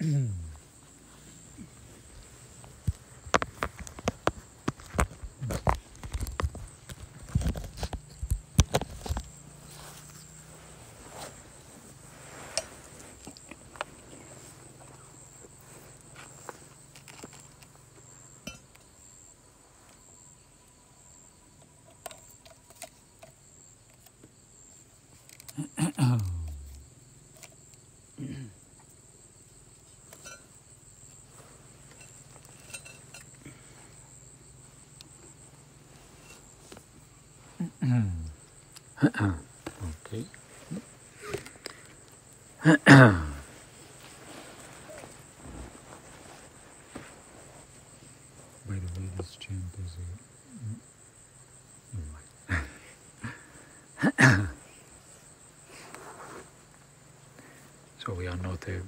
Okay. By the way, this chant is so we are not a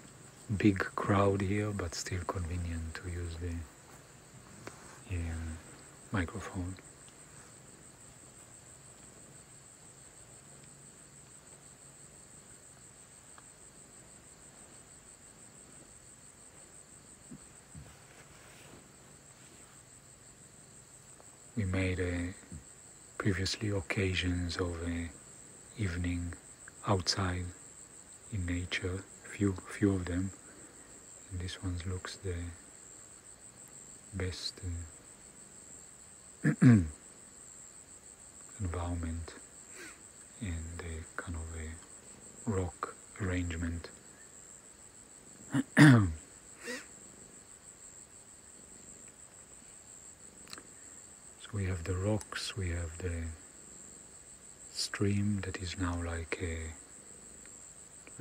big crowd here, but still convenient to use the microphone. We made previously occasions of evening outside in nature, few of them, and this one looks the best environment and a kind of a rock arrangement. We have the rocks, we have the stream that is now like a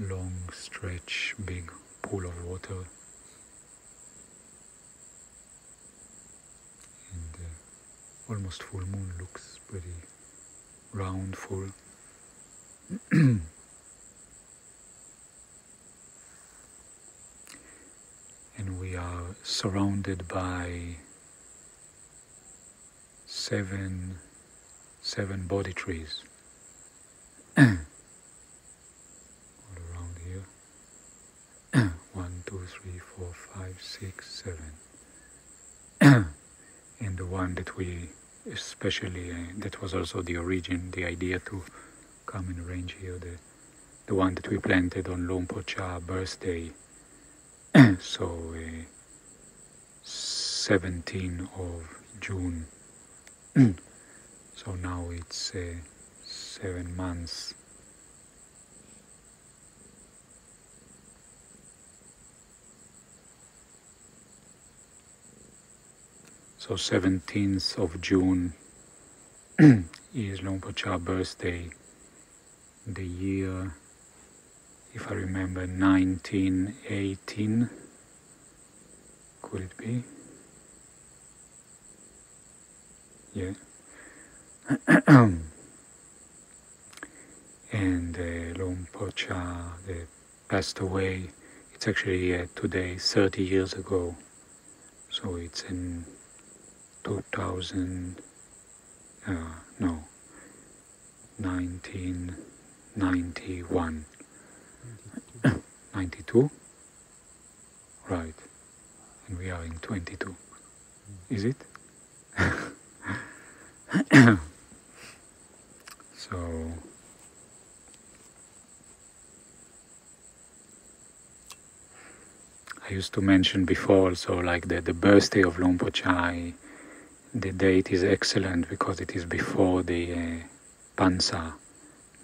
long stretch, big pool of water. And almost full moon, looks pretty round, full. And we are surrounded by seven Bodhi trees all around here. 1, 2, 3, 4, 5, 6, 7. And the one that we especially, that was also the idea to come and arrange here, the one that we planted on Lompo Cha birthday. So 17 of June. So now it's 7 months. So 17th of June is Lompo Cha birthday. The year, if I remember, 1918, could it be? Yeah. And Lompo Cha passed away. It's actually today 30 years ago. So it's in 1991. 92? Right. And we are in 22. Is it? So I used to mention before also like the birthday of Lompo Cha, the date is excellent because it is before the Pansa,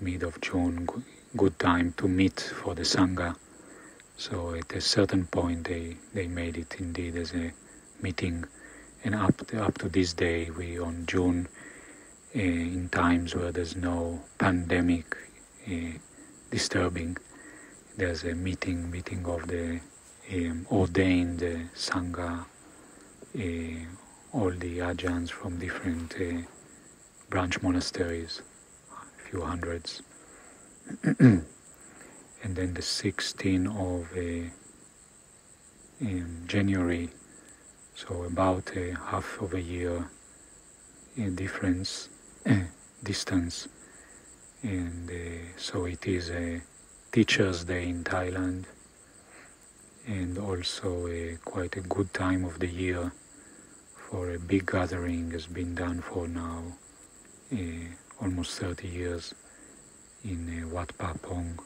mid of June, good time to meet for the Sangha. So at a certain point they made it indeed as a meeting, and up to this day we on June, in times where there's no pandemic disturbing, there's a meeting of the ordained Sangha, all the Ajahns from different branch monasteries, a few hundreds. And then the 16th of January, so about half of a year distance, and so it is a Teacher's Day in Thailand, and also quite a good time of the year for a big gathering has been done for now almost 30 years in Wat Papong.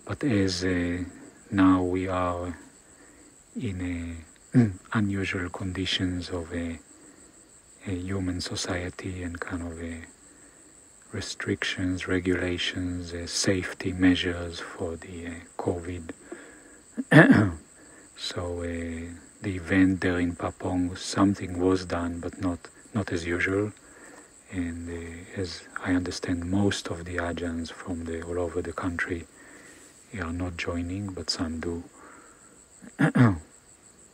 But as now we are in unusual conditions of a human society and kind of restrictions, regulations, safety measures for the COVID. So the event there in Papong, something was done, but not as usual. And as I understand, most of the Ajahns from all over the country are not joining, but some do.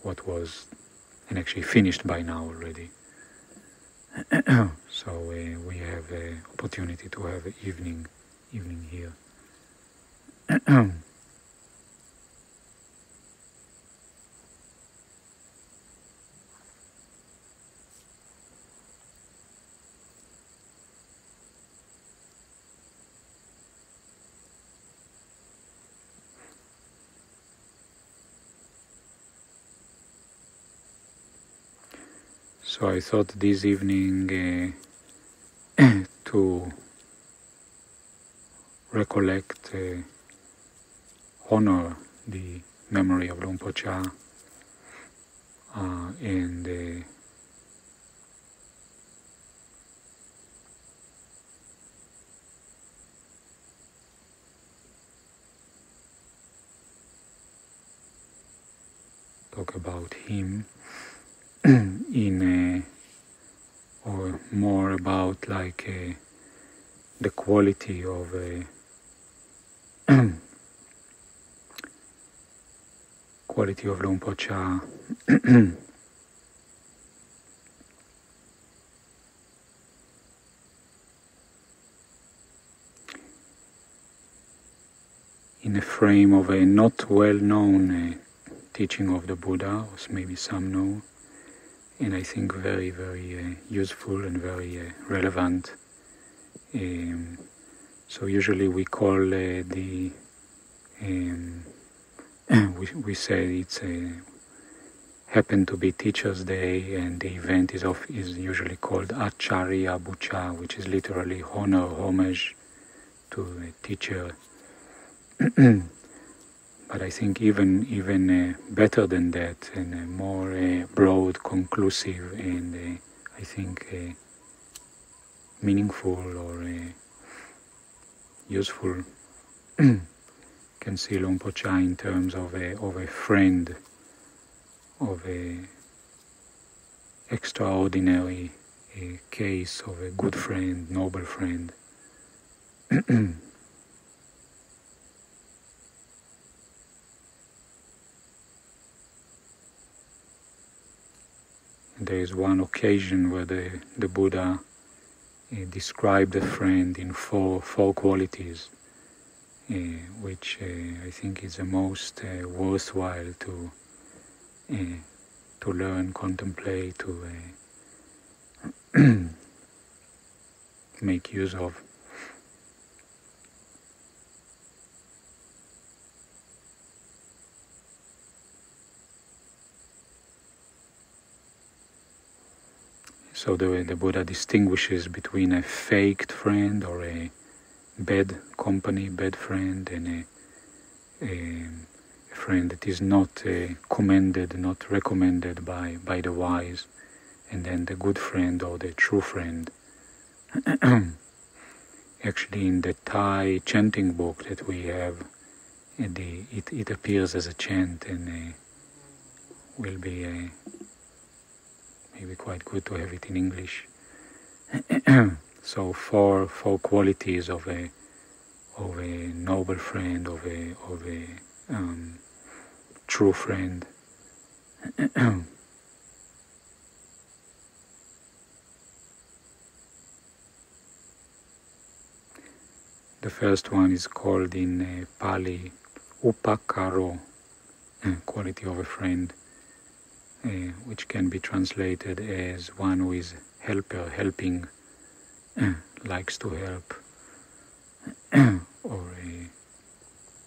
What was, and actually finished by now already. So we have an opportunity to have an evening here. So I thought this evening to recollect, honor the memory of Luang Por Chah, and talk about him in or more about like the quality of quality of Luang Por Chah. In a frame of a not well-known teaching of the Buddha, or maybe some know, and I think very, very useful and very relevant. So usually we call we say it's happened to be Teacher's Day, and the event is usually called Acharya Bucha, which is literally honor, homage to a teacher. But I think even better than that, and more broad, conclusive, and I think meaningful or useful, can see Luang Por Chah in terms of a friend, of a extraordinary case of a good friend, noble friend. There is one occasion where the Buddha described a friend in four qualities, which I think is the most worthwhile to learn, contemplate, to make use of. So the Buddha distinguishes between a faked friend or a bad company, bad friend, and a friend that is not commended, not recommended by the wise, and then the good friend or the true friend. Actually, in the Thai chanting book that we have, it appears as a chant, and will be maybe quite good to have it in English. So four qualities of a noble friend, of a true friend. The first one is called in Pali Upakaro, quality of a friend, which can be translated as one who is helper, helping, likes to help, or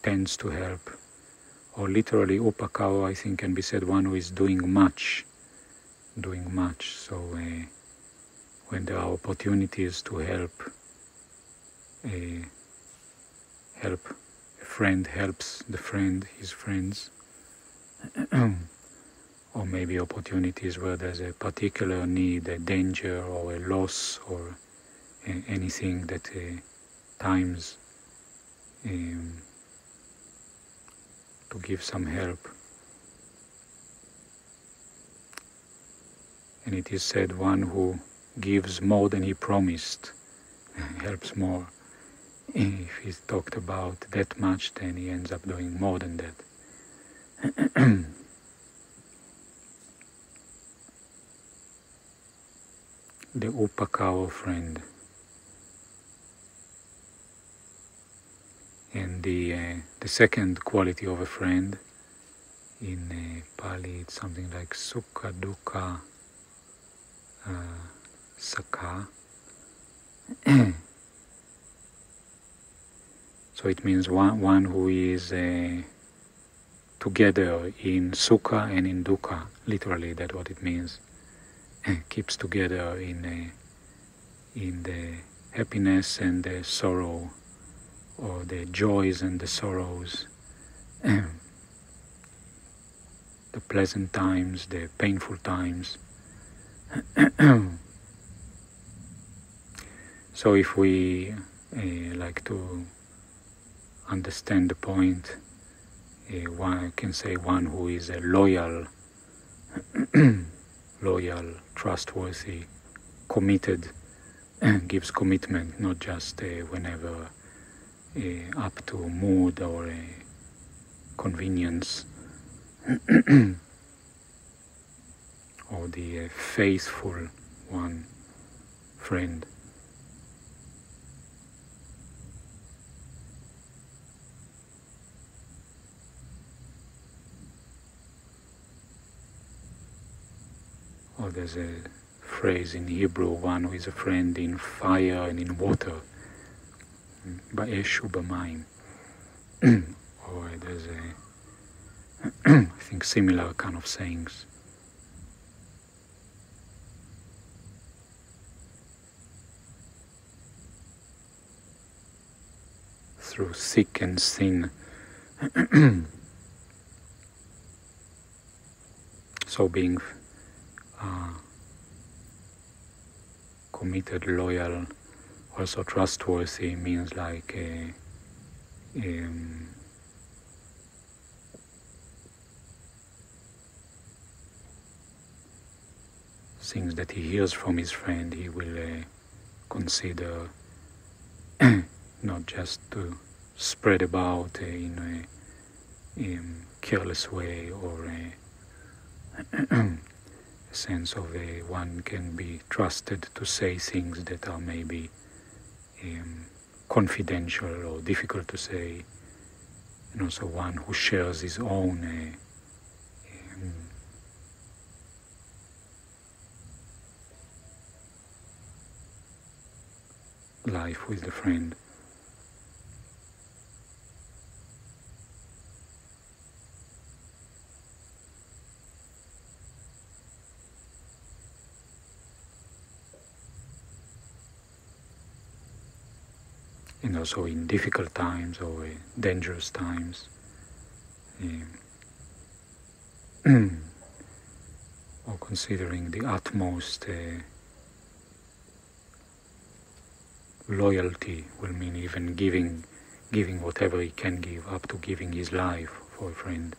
tends to help. Or literally, upakao, I think, can be said one who is doing much. So when there are opportunities to help, a friend helps the friend, his friends, or maybe opportunities where there's a particular need, a danger or a loss or anything that times to give some help. And it is said one who gives more than he promised helps more. If he's talked about that much, then he ends up doing more than that. The upakao friend. And the second quality of a friend, in Pali it's something like sukha dukkha sakha. So it means one who is together in sukha and in dukkha. Literally, that's what it means. Keeps together in the happiness and the sorrow, or the joys and the sorrows, the pleasant times, the painful times. So if we like to understand the point, one can say one who is a loyal, trustworthy, committed, gives commitment, not just whenever up to mood or convenience, or the faithful one, friend. Or there's a phrase in Hebrew, one who is a friend in fire and in water, ba'esh u'b'mayim. Or there's I think similar kind of sayings. Through thick and thin. So being committed, loyal, also trustworthy means like things that he hears from his friend, he will consider not just to spread about in a careless way, or a sense of one can be trusted to say things that are maybe confidential or difficult to say, and also one who shares his own life with the friend. And also in difficult times or dangerous times, or considering the utmost loyalty will mean even giving whatever he can give, up to giving his life for a friend.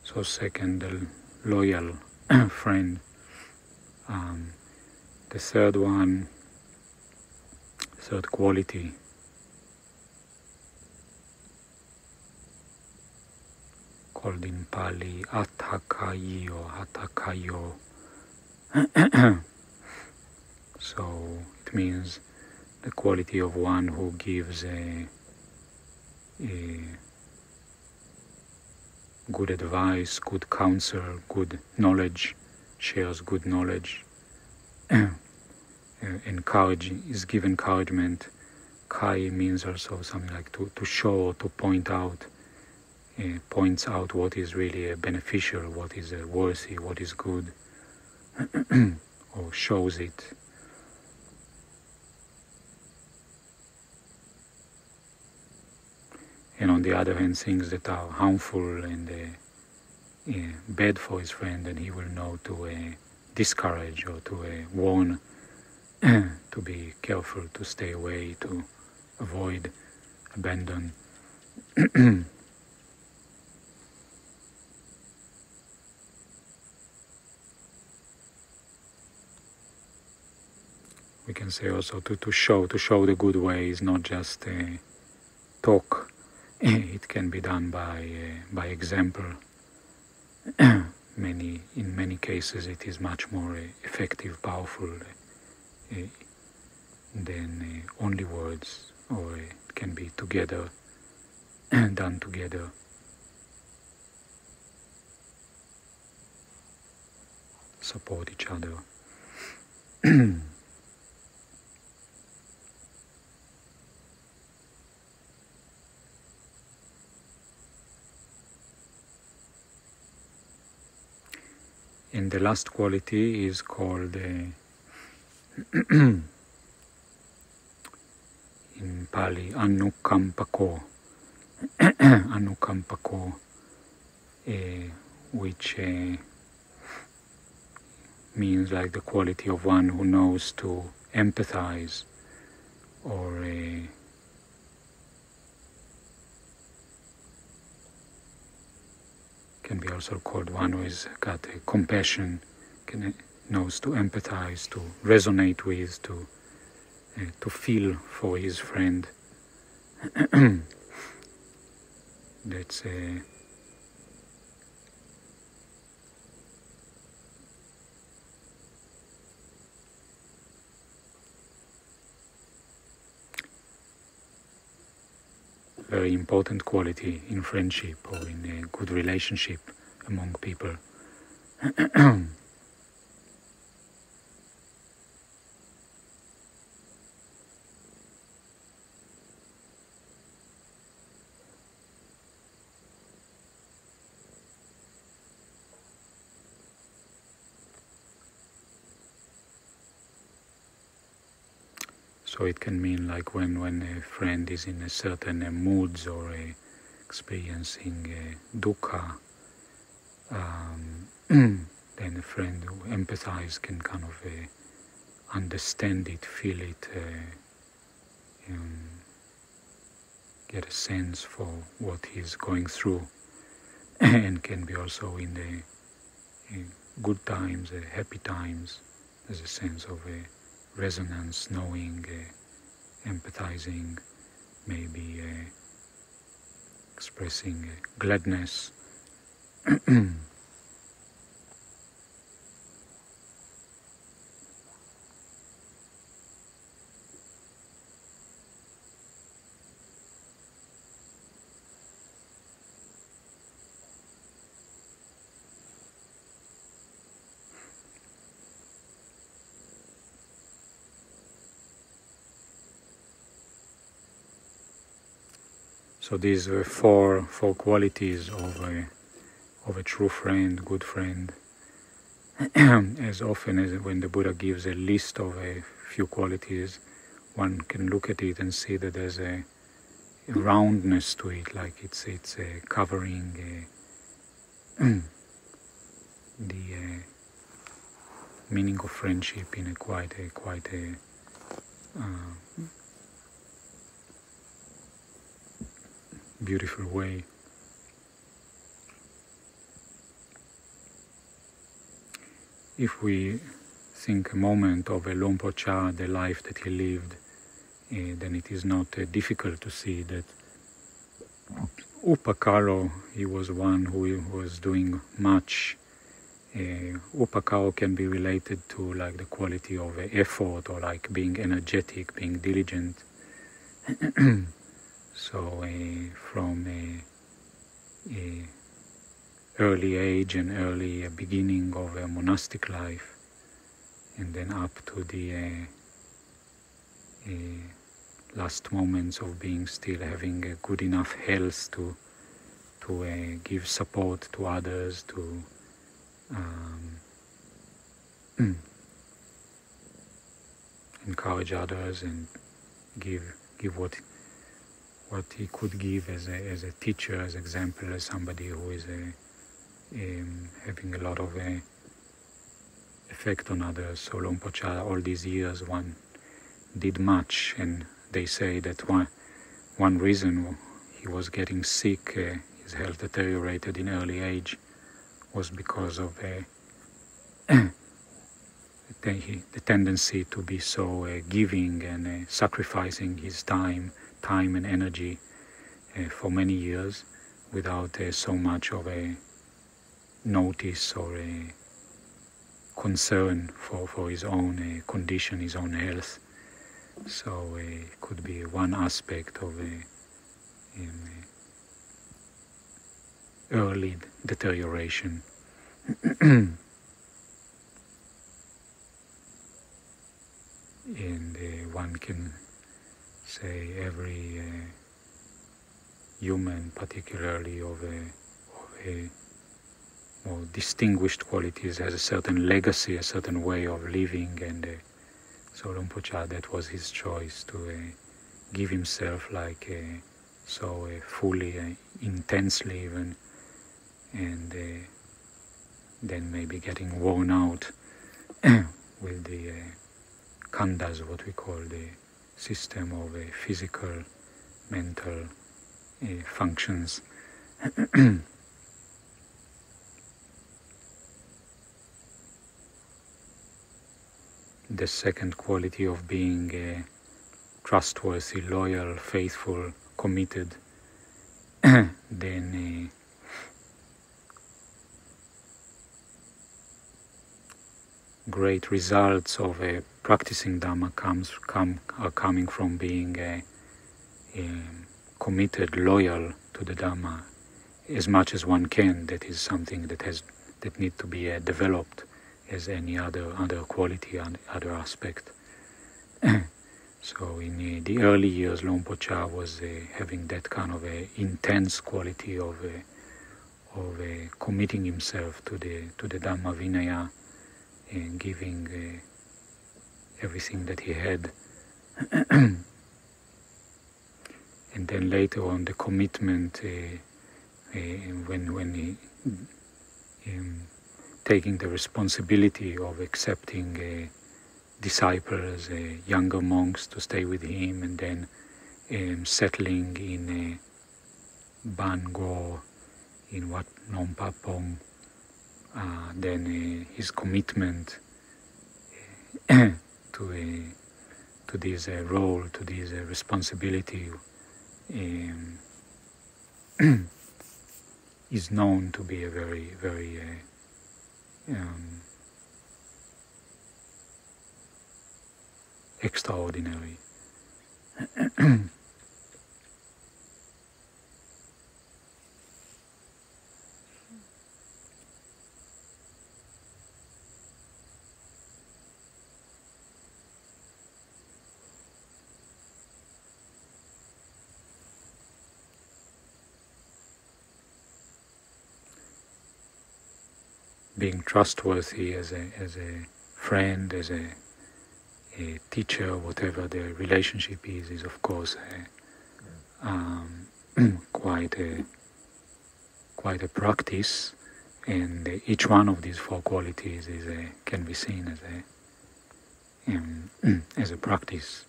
So second, the loyal friend. The third one, third quality, called in Pali Atthakayi or Atthakayo. So it means the quality of one who gives a good advice, good counsel, good knowledge, shares good knowledge, give encouragement. Kai means also something like to show or to point out, points out what is really beneficial, what is worthy, what is good, or shows it. And on the other hand, things that are harmful and bad for his friend, and he will know to discourage or to warn, to be careful, to stay away, to avoid, abandon. We can say also to show the good way is not just talk. It can be done by example. In many cases it is much more effective, powerful than only words, or it can be together, done together. Support each other. And the last quality is called, in Pali, Anukampako. Anukampako, which means like the quality of one who knows to empathize, or can be also called one who has got compassion, knows to empathize, to resonate with, to feel for his friend. That's very important quality in friendship or in a good relationship among people. So it can mean like when a friend is in a certain moods or experiencing dukkha, then a friend who empathizes can kind of understand it, feel it, get a sense for what he's going through, and can be also in the good times, happy times. There's a sense of resonance, knowing, empathizing, maybe expressing gladness. So these were four qualities of a true friend, good friend. As often as when the Buddha gives a list of a few qualities, one can look at it and see that there's a roundness to it, like it's covering the meaning of friendship in a quite a beautiful way. If we think a moment of a Lompo Cha, the life that he lived, then it is not difficult to see that Upakaro, he was one who was doing much upakao can be related to like the quality of effort, or like being energetic, being diligent. So from early age and early beginning of a monastic life, and then up to the last moments of being still having a good enough health to give support to others, to encourage others, and give what he could give as a teacher, as example, as somebody who is having a lot of effect on others. So Luang Por Chah, all these years, one did much, and they say that one reason he was getting sick, his health deteriorated in early age, was because of the tendency to be so giving and sacrificing his time and energy for many years without so much of a notice or a concern for his own condition, his own health. So it could be one aspect of early deterioration. And one can say every human, particularly of a more distinguished qualities, has a certain legacy, a certain way of living, and so Luang Por Chah, that was his choice, to give himself like so fully, intensely even, and then maybe getting worn out with the khandas, what we call the system of physical, mental functions. The second quality of being trustworthy, loyal, faithful, committed, then great results of practicing Dhamma are coming from being committed, loyal to the Dhamma as much as one can. That is something that need to be developed as any other quality and other aspect. So in the early years, Luang Por Chah was having that kind of intense quality of committing himself to the Dhamma Vinaya, and giving everything that he had. And then later on, the commitment when he taking the responsibility of accepting disciples, younger monks to stay with him, and then settling in Ban Go, in Wat Nom Papong. Then his commitment to this role, to this responsibility, is known to be a very, very extraordinary. Being trustworthy as a friend, as a teacher, whatever the relationship is of course quite a practice, and each one of these four qualities can be seen as a practice,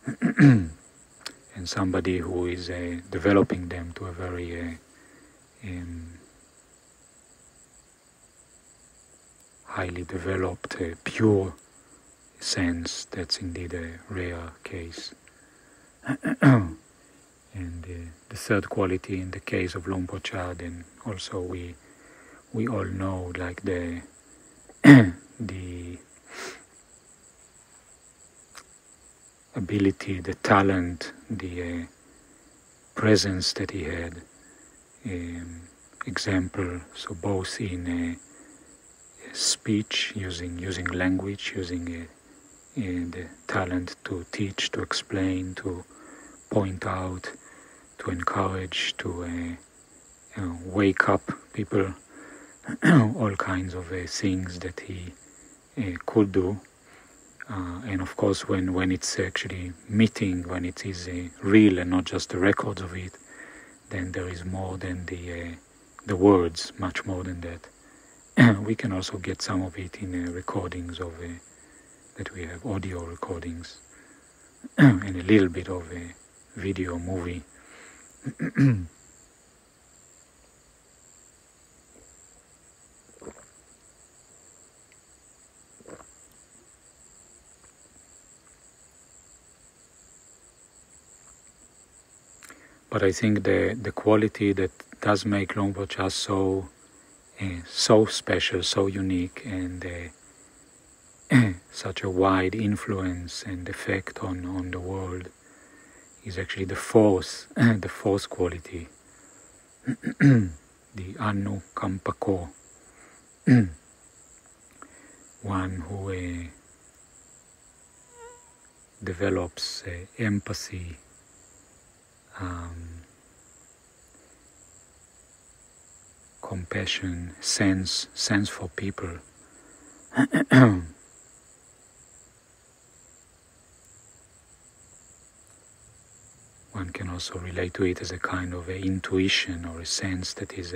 and somebody who is developing them to a very highly developed, pure sense, that's indeed a rare case. And the third quality in the case of Luang Por Chah, then also we we all know, like the the ability, the talent, the presence that he had. Example, so both in speech, using language, using the talent to teach, to explain, to point out, to encourage, to wake up people, all kinds of things that he could do. And of course, when it's actually meeting, when it is real and not just the records of it, then there is more than the words, much more than that. We can also get some of it in recordings of that we have, audio recordings, and a little bit of a video movie. But I think the quality that does make Luang Por Chah so special, so unique, and such a wide influence and effect on the world is actually the fourth quality, the Anu Kampako, one who develops empathy, compassion, sense for people. One can also relate to it as a kind of intuition or a sense that is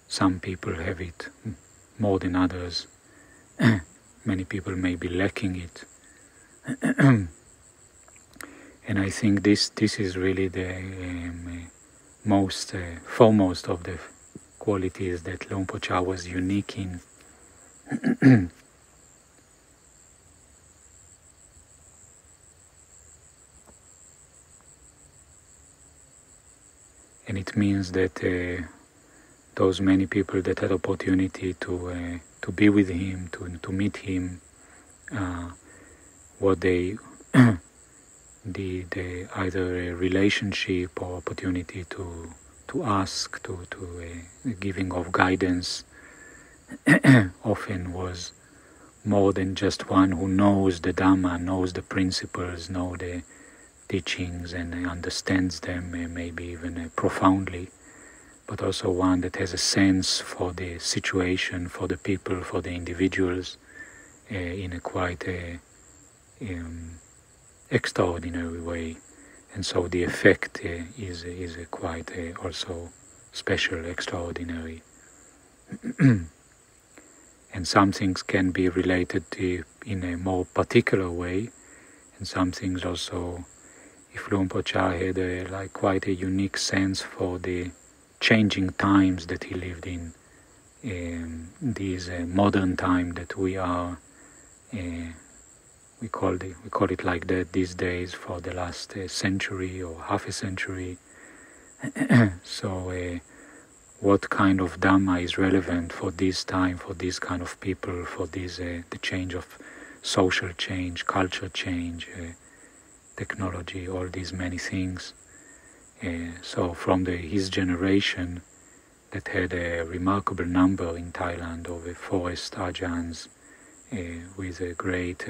some people have it more than others. Many people may be lacking it. And I think this is really the most foremost of the qualities that Luang Por Chah was unique in. And it means that those many people that had opportunity to be with him, to meet him, what they the either a relationship or opportunity to ask, to giving of guidance, often was more than just one who knows the Dhamma, knows the principles, knows the teachings and understands them, maybe even profoundly, but also one that has a sense for the situation, for the people, for the individuals, in a quite extraordinary way. And so the effect is quite also special, extraordinary. And some things can be related to in a more particular way, and some things also, if Luang Por Chah had like quite a unique sense for the changing times that he lived in, these modern time that we are, we call it like that these days for the last century or half a century. So what kind of Dhamma is relevant for this time, for this kind of people, for this the change of social change, culture change, technology, all these many things. So from his generation that had a remarkable number in Thailand of forest Ajahns with a great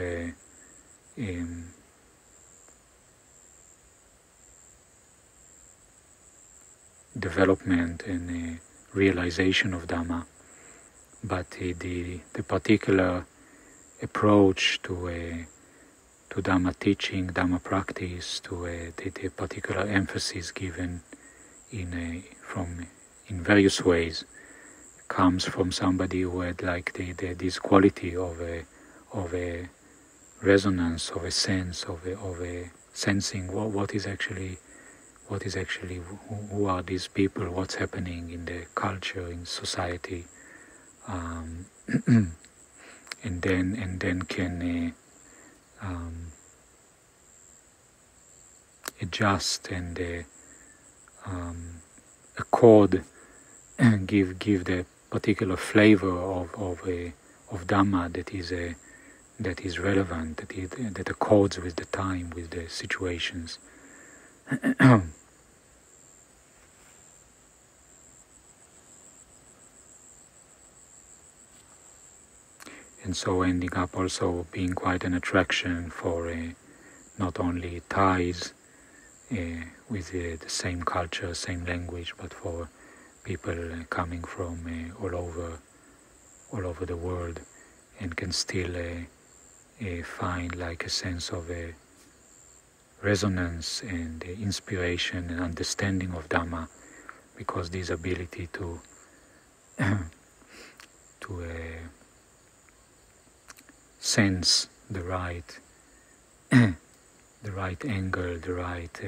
development and realization of Dhamma, but the particular approach to Dhamma teaching, Dhamma practice, to the particular emphasis given in various ways, comes from somebody who had like this quality of a resonance, of a sense, of a sensing what is actually who are these people, what's happening in the culture, in society, and then can adjust and accord, give the particular flavor of Dhamma that is relevant, that accords with the time, with the situations. And so ending up also being quite an attraction for not only Thais with the same culture, same language, but for people coming from all over the world, and can still find like a sense of resonance and inspiration and understanding of Dhamma, because this ability to sense the right angle, the right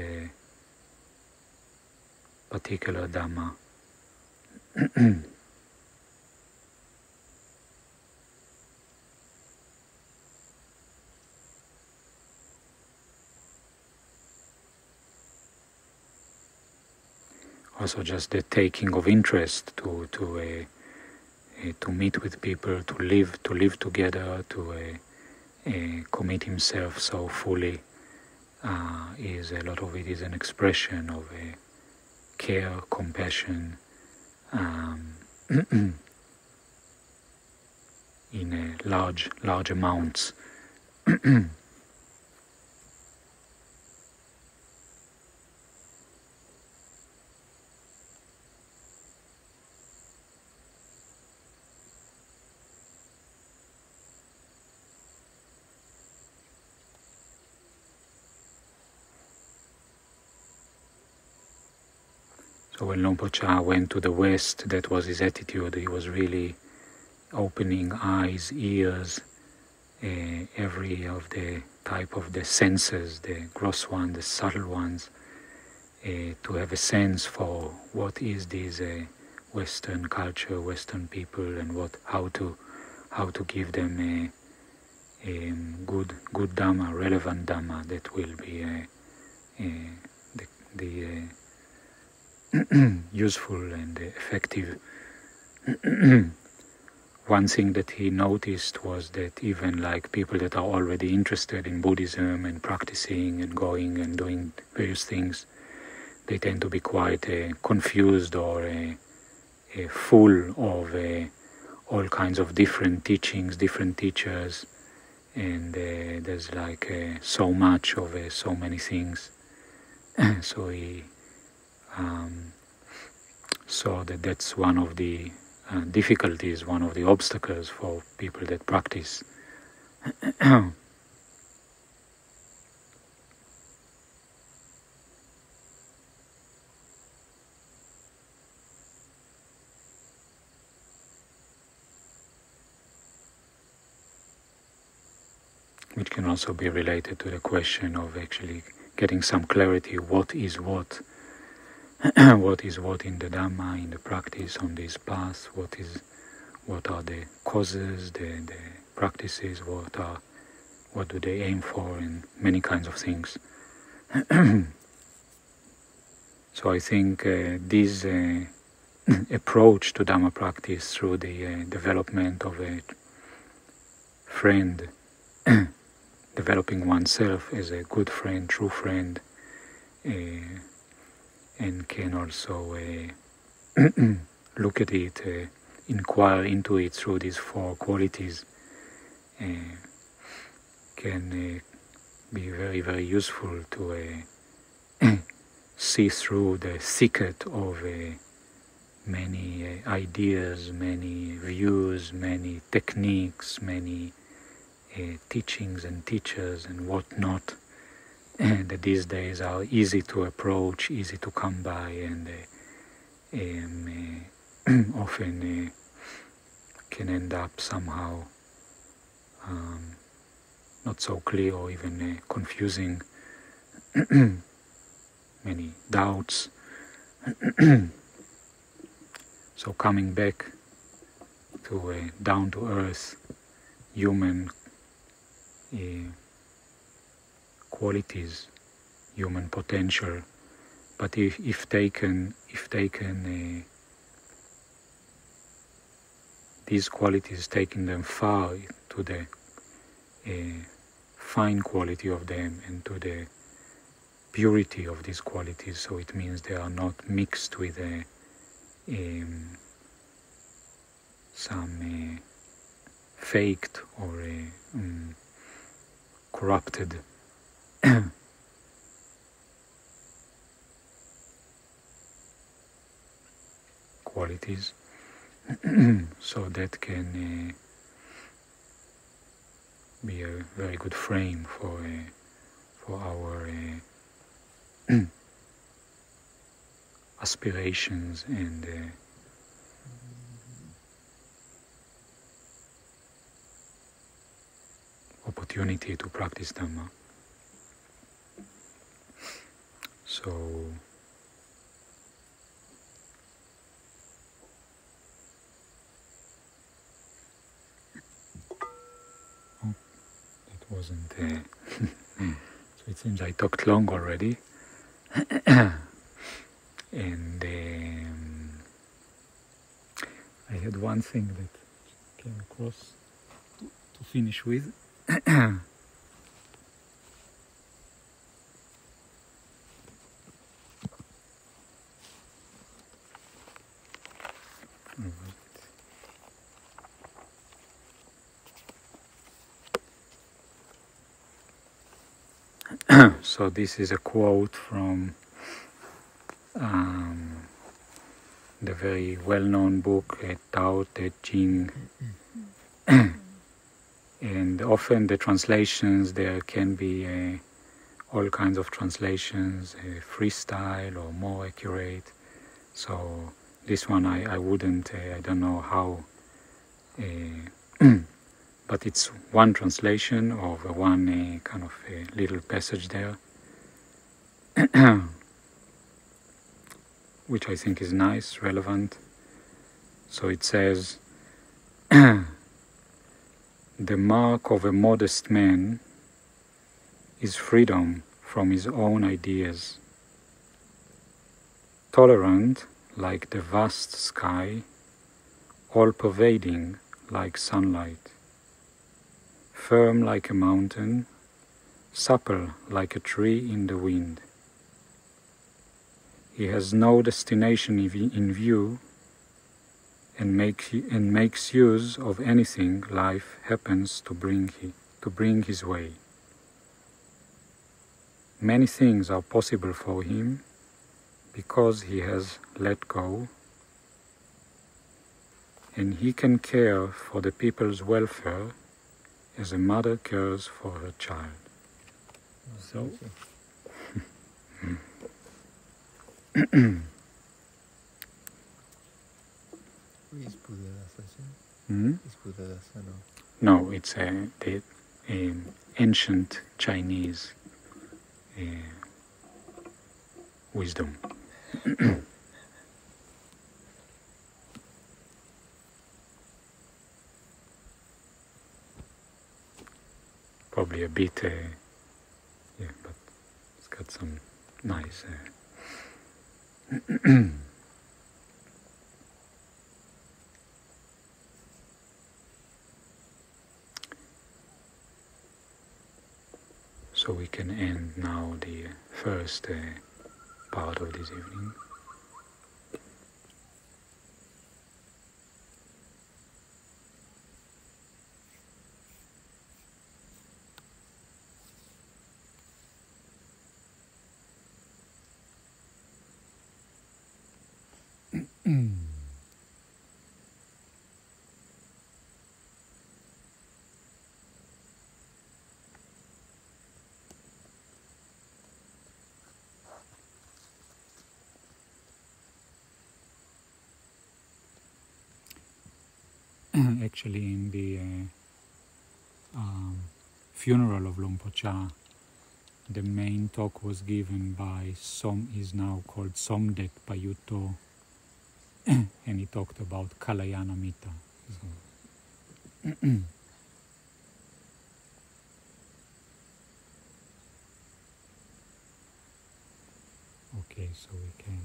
particular Dhamma. Also, just the taking of interest to meet with people, to live together, to commit himself so fully. Is a lot of it is an expression of care, compassion, in large amounts. So when Luang Por Chah went to the West, that was his attitude. He was really opening eyes, ears, every of the type of the senses, the gross ones, the subtle ones, to have a sense for what is this Western culture, Western people, and how to give them good Dhamma, relevant Dhamma that will be the useful and effective. One thing that he noticed was that even like people that are already interested in Buddhism and practicing and going and doing various things, they tend to be quite confused or full of all kinds of different teachings, different teachers, and there's like so much of so many things. So he saw that that's one of the difficulties, one of the obstacles for people that practice. Which can also be related to the question of actually getting some clarity, what is what, what is what in the Dhamma, in the practice, on this path, what are the causes, the practices, what do they aim for, and many kinds of things. So I think this approach to Dhamma practice through the development of a friend, developing oneself as a good friend, true friend, and can also look at it, inquire into it through these four qualities, can be very, very useful to see through the thicket of many ideas, many views, many techniques, many teachings and teachers and whatnot, that these days are easy to approach, easy to come by, and often can end up somehow not so clear or even confusing, many doubts. So coming back to down-to-earth human qualities, human potential, but if taken if taken, these qualities, taking them far to the fine quality of them and to the purity of these qualities, so it means they are not mixed with some faked or corrupted qualities. So that can be a very good frame for our aspirations and opportunity to practice Dhamma. So that wasn't so it seems I talked long already. And I had one thing that came across to finish with. So this is a quote from the very well-known book Tao Te Ching, and often the translations, there can be all kinds of translations, freestyle or more accurate. So this one I wouldn't, I don't know how, but it's one translation of one kind of little passage there, which I think is nice, relevant. So it says, the mark of a modest man is freedom from his own ideas, tolerant like the vast sky, all-pervading like sunlight, firm like a mountain, supple like a tree in the wind. He has no destination in view, and makes use of anything life happens to bring his way. Many things are possible for him because he has let go, and he can care for the people's welfare as a mother cares for her child. So, is Buddha-dasa? Is Buddha-dasa, no? No, it's the ancient Chinese wisdom. Probably a bit, yeah, but it's got some nice. So we can end now the first part of this evening. Actually, in the funeral of Luang Por Chah, the main talk was given by is now called Somdet Payutto, and he talked about Kalayana Mitta. So, okay, so we can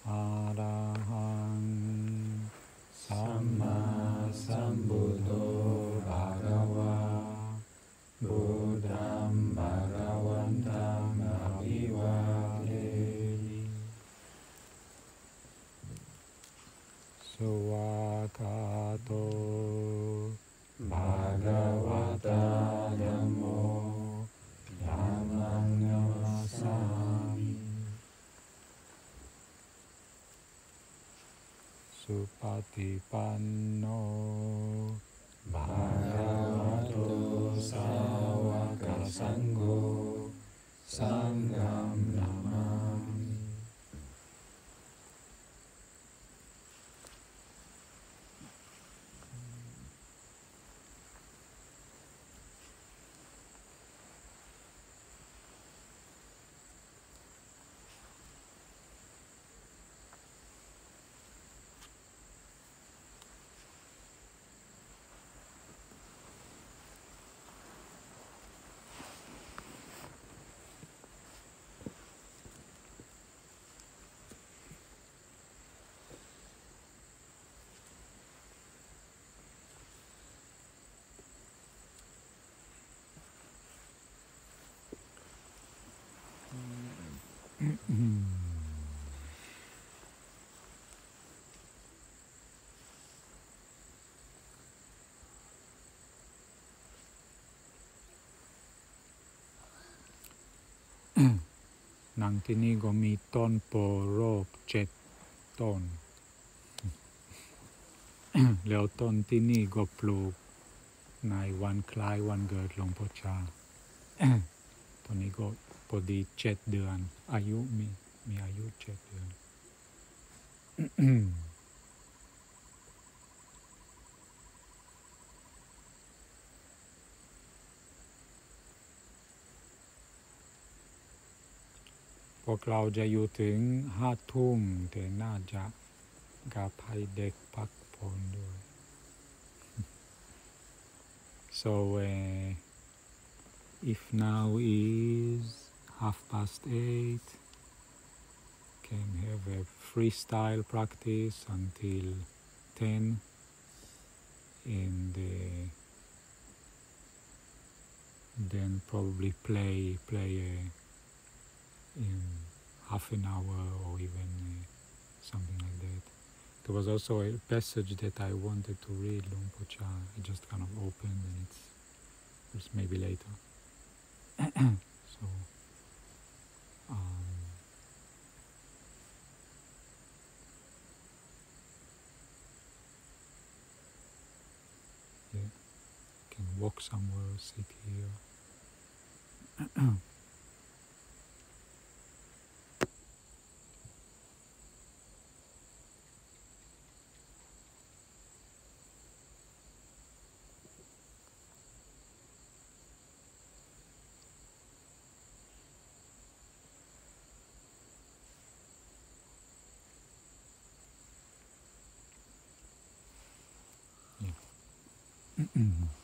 Arahang Samma Sambuddho Bhagava Buddham Bhagavantam Abhivademi Suvakato Bhagavata Dhammo Dhammam Namasami Supatipanno Bhagavato Sāvaka Sangho Sangham Namami.นั่งที่นี่ก็มีต้นโพโรก7 ต้น แล้วต้นที่นี่ก็ปลูกในวันคล้ายวันเกิดหลวงพ่อชา ตอนนี้ก็พอดี7 เดือนอายุมีอายุ7 เดือน พวกเราจะอยู่ถึง5 ทุ่มแต่น่าจะกับให้เด็กพักผ่อนด้วย so if now is 8:30 can have a freestyle practice until 10 and then probably play in half an hour or even something like that. There was also a passage that I wanted to read, Luang Por Chah. I just kind of opened and it's maybe later. So, yeah, can walk somewhere, sit here. Yeah.